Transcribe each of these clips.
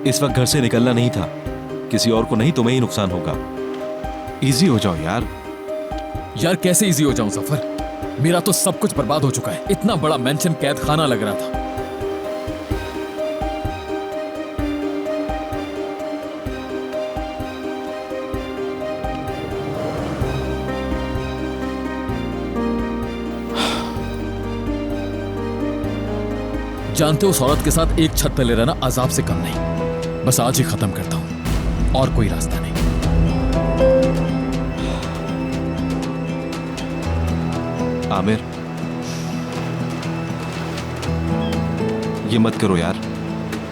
इस वक्त घर से निकलना नहीं था। किसी और को नहीं, तुम्हें ही नुकसान होगा। इजी हो जाओ यार। यार कैसे इजी हो जाऊं सफर? मेरा तो सब कुछ बर्बाद हो चुका है। इतना बड़ा मेंशन कैद खाना लग रहा था। जानते हो, उस औरत के साथ एक छत तले रहना अजाब से कम नहीं। बस आज ही खत्म करता हूं, और कोई रास्ता नहीं। आमिर, ये मत करो यार।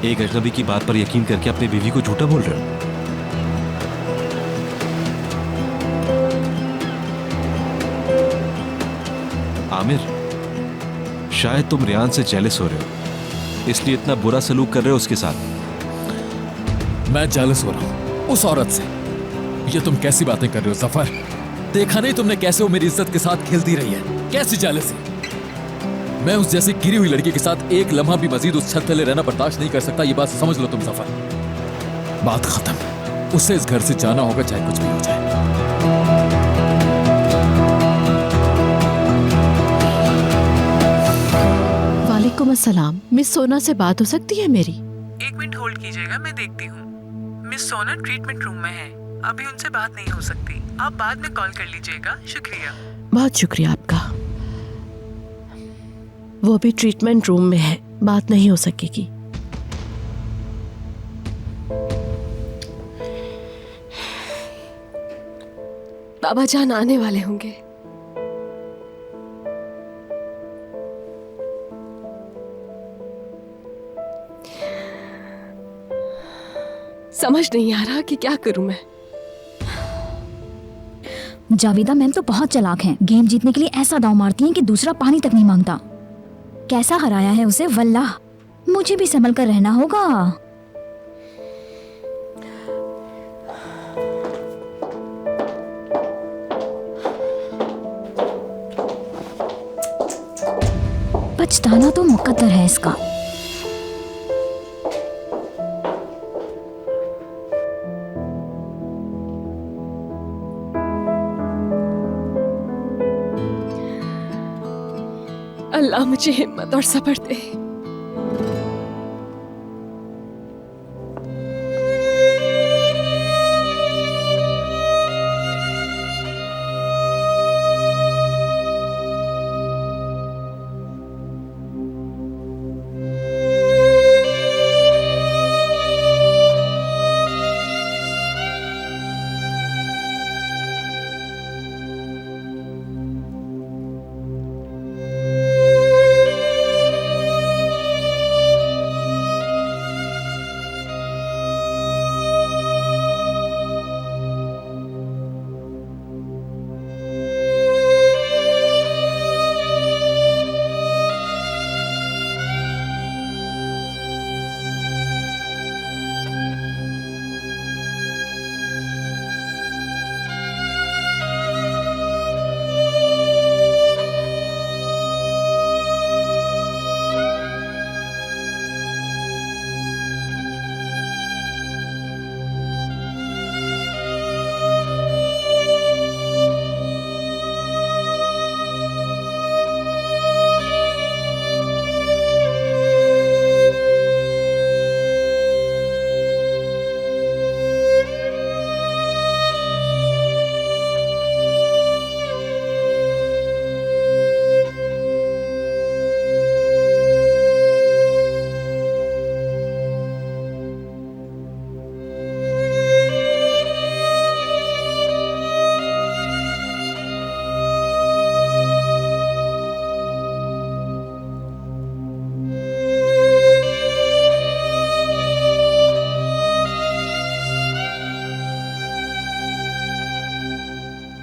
एक अजनबी की बात पर यकीन करके अपनी बीवी को झूठा बोल रहे हो। आमिर, शायद तुम रियान से जेलस हो रहे हो, इसलिए इतना बुरा सलूक कर रहे हो उसके साथ। मैं जेलस हो रहा हूं उस औरत से? ये तुम कैसी बातें कर रहे हो सफर? देखा नहीं तुमने कैसे वो मेरी इज्जत के साथ खेलती रही है? कैसी जेलसी? मैं उस जैसी गिरी हुई लड़की के साथ एक लम्हा भी मजीद उस छत तले रहना बर्दाश्त नहीं कर सकता। ये बात समझ लो तुम सफर। बात खत्म। उससे इस घर से जाना होगा, चाहे कुछ भी हो जाए। वालेकुम अस्सलाम। मिस सोना से बात हो सकती है मेरी? एक मिनट होल्ड कीजिएगा, मैं देखती हूँ। मिस सोना ट्रीटमेंट रूम में है, अभी उनसे बात नहीं हो सकती। आप बाद में कॉल कर लीजिएगा। शुक्रिया। बहुत शुक्रिया आपका। वो भी ट्रीटमेंट रूम में है, बात नहीं हो सकेगी। बाबा जान आने वाले होंगे। समझ नहीं आ रहा कि क्या करूं मैं। जावेदा मैम तो बहुत चालाक हैं। गेम जीतने के लिए ऐसा दांव मारती हैं कि दूसरा पानी तक नहीं मांगता। कैसा हराया है उसे, वल्लाह। मुझे भी संभल कर रहना होगा। पछताना तो मुकद्दर है इसका। अल्लाह मुझे हिम्मत और सब्र दे।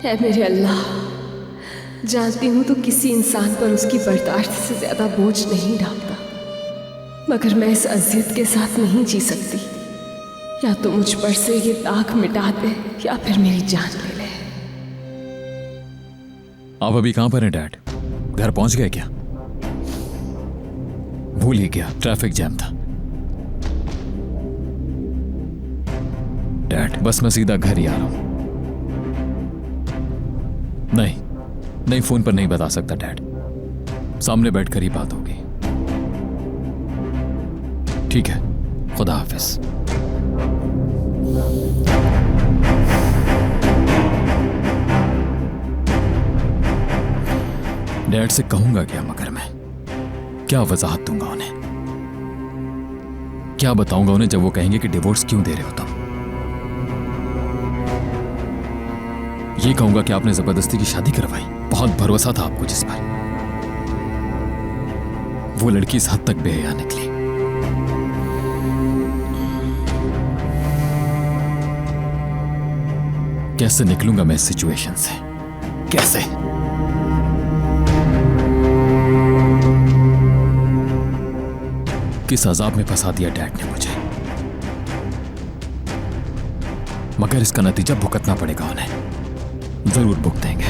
ऐ मेरे अल्लाह, जानती हूँ तो किसी इंसान पर उसकी बर्दाश्त से ज्यादा बोझ नहीं डालता, मगर मैं इस अजियत के साथ नहीं जी सकती। या तो मुझ पर से ये दाग मिटा दे या फिर मेरी जान ले ले। आप अभी कहां पर हैं डैड? घर पहुंच गए क्या? भूल ही गया, ट्रैफिक जैम था। डैड, बस मैं सीधा घर ही आ रहा हूं। नहीं नहीं, फोन पर नहीं बता सकता डैड, सामने बैठकर ही बात होगी। ठीक है, खुदा हाफिज। डैड से कहूंगा क्या, मगर मैं क्या वजाहत दूंगा उन्हें? क्या बताऊंगा उन्हें जब वो कहेंगे कि डिवोर्स क्यों दे रहे हो तुम? ये कहूंगा कि आपने जबरदस्ती की शादी करवाई, बहुत भरोसा था आपको जिस पर। वो लड़की इस हद तक बेहया निकली। कैसे निकलूंगा मैं इस सिचुएशन से? कैसे? किस अजाब में फंसा दिया डैड ने मुझे, मगर इसका नतीजा भुगतना पड़ेगा उन्हें, जरूर भुगतेंगे।